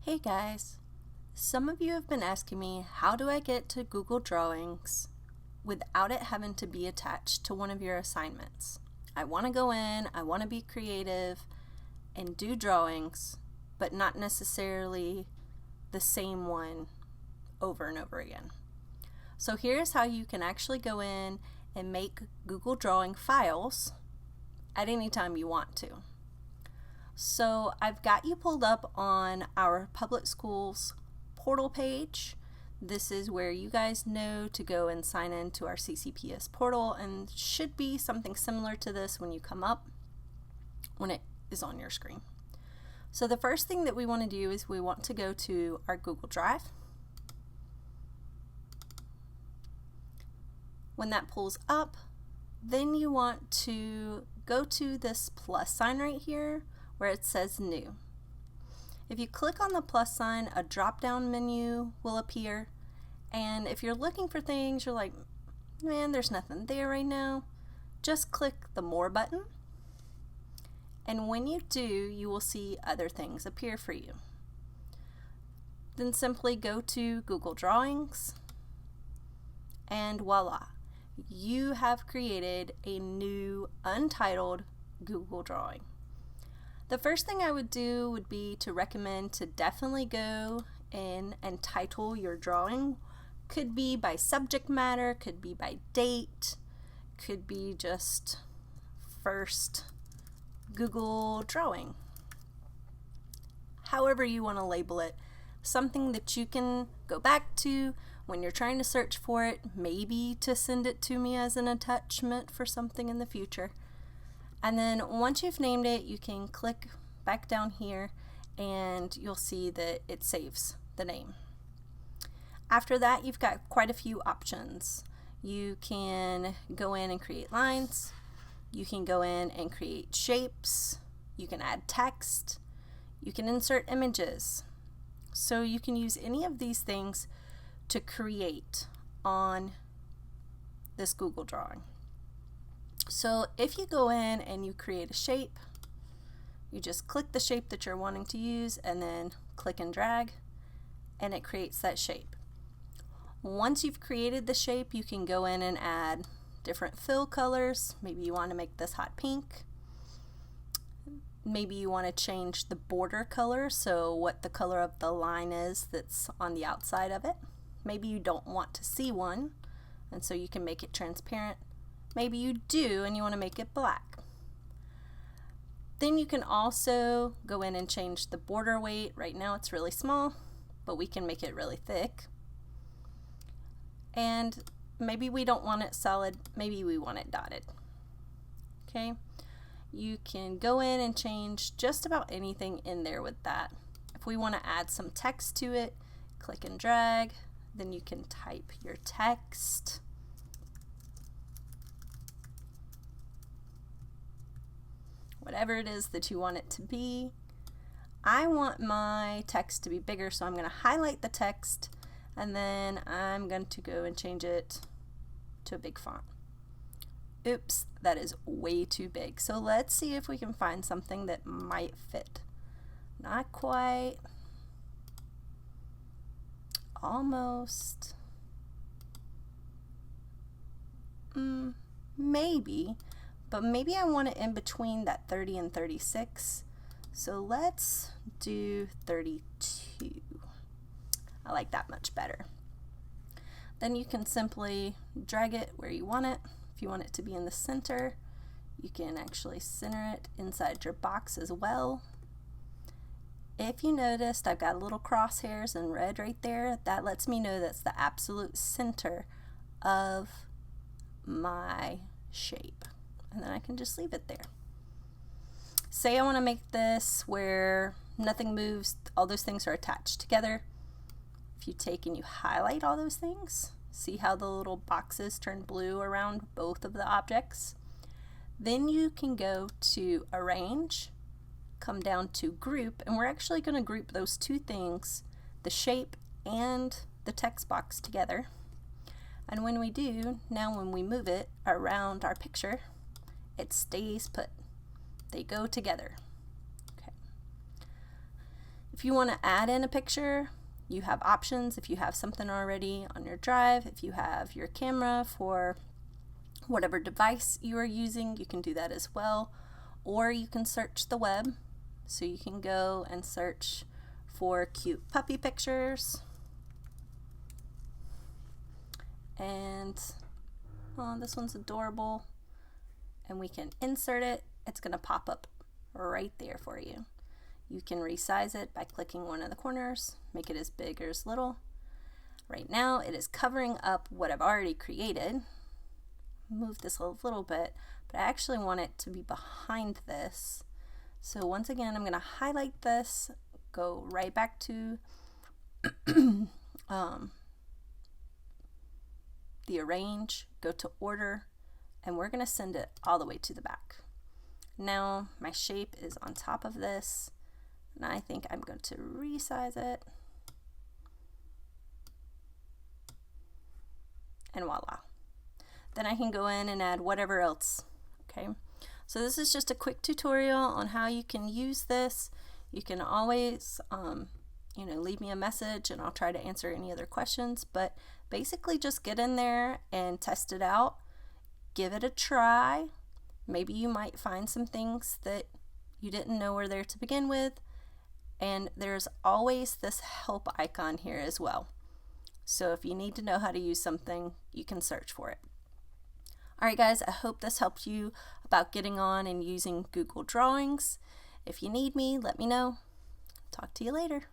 Hey guys, some of you have been asking me how do I get to Google Drawings without it having to be attached to one of your assignments. I want to go in, I want to be creative and do drawings, but not necessarily the same one over and over again. So here's how you can actually go in and make Google Drawing files at any time you want to. So I've got you pulled up on our public schools portal page. This is where you guys know to go and sign in to our CCPS portal, and should be something similar to this when you come up, when it is on your screen. So the first thing that we want to do is we want to go to our Google Drive. When that pulls up, then you want to go to this plus sign right here where it says new. If you click on the plus sign, a drop-down menu will appear, and if you're looking for things, you're like, man, there's nothing there right now, just click the more button, and when you do, you will see other things appear for you. Then simply go to Google Drawings, and voila, you have created a new untitled Google Drawing. The first thing I would do would be to recommend to definitely go in and title your drawing. Could be by subject matter, could be by date, could be just first Google Drawing. However you want to label it, something that you can go back to when you're trying to search for it, maybe to send it to me as an attachment for something in the future. And then once you've named it, you can click back down here and you'll see that it saves the name. After that, you've got quite a few options. You can go in and create lines. You can go in and create shapes. You can add text. You can insert images. So you can use any of these things to create on this Google Drawing. So if you go in and you create a shape, you just click the shape that you're wanting to use and then click and drag, and it creates that shape. Once you've created the shape, you can go in and add different fill colors. Maybe you want to make this hot pink. Maybe you want to change the border color, so what the color of the line is that's on the outside of it. Maybe you don't want to see one, and so you can make it transparent. Maybe you do and you want to make it black. Then you can also go in and change the border weight. Right now it's really small, but we can make it really thick. And maybe we don't want it solid, maybe we want it dotted. Okay, you can go in and change just about anything in there with that. If we want to add some text to it, click and drag, then you can type your text. Whatever it is that you want it to be. I want my text to be bigger, so I'm going to highlight the text and then I'm going to go and change it to a big font. Oops, that is way too big. So let's see if we can find something that might fit. Not quite. Almost. Maybe. But maybe I want it in between that 30 and 36. So let's do 32. I like that much better. Then you can simply drag it where you want it. If you want it to be in the center, you can actually center it inside your box as well. If you noticed, I've got little crosshairs in red right there. That lets me know that's the absolute center of my shape. And then I can just leave it there. Say I want to make this where nothing moves, all those things are attached together. If you take and you highlight all those things, see how the little boxes turn blue around both of the objects? Then you can go to Arrange, come down to Group, and we're actually going to group those two things, the shape and the text box, together. And when we do, now when we move it around our picture, it stays put. They go together. Okay. If you want to add in a picture, you have options. If you have something already on your drive, if you have your camera for whatever device you are using, you can do that as well. Or you can search the web. So you can go and search for cute puppy pictures. And oh, this one's adorable. And we can insert it. It's going to pop up right there for you. You can resize it by clicking one of the corners, make it as big or as little. Right now it is covering up what I've already created. Move this a little bit, but I actually want it to be behind this. So once again, I'm going to highlight this, go right back to the arrange, go to order, and we're going to send it all the way to the back. Now my shape is on top of this, and I think I'm going to resize it. And voila. Then I can go in and add whatever else. Okay, so this is just a quick tutorial on how you can use this. You can always leave me a message and I'll try to answer any other questions, but basically just get in there and test it out. Give it a try. Maybe you might find some things that you didn't know were there to begin with, and there's always this help icon here as well. So if you need to know how to use something, you can search for it. Alright guys, I hope this helped you about getting on and using Google Drawings. If you need me, let me know. Talk to you later.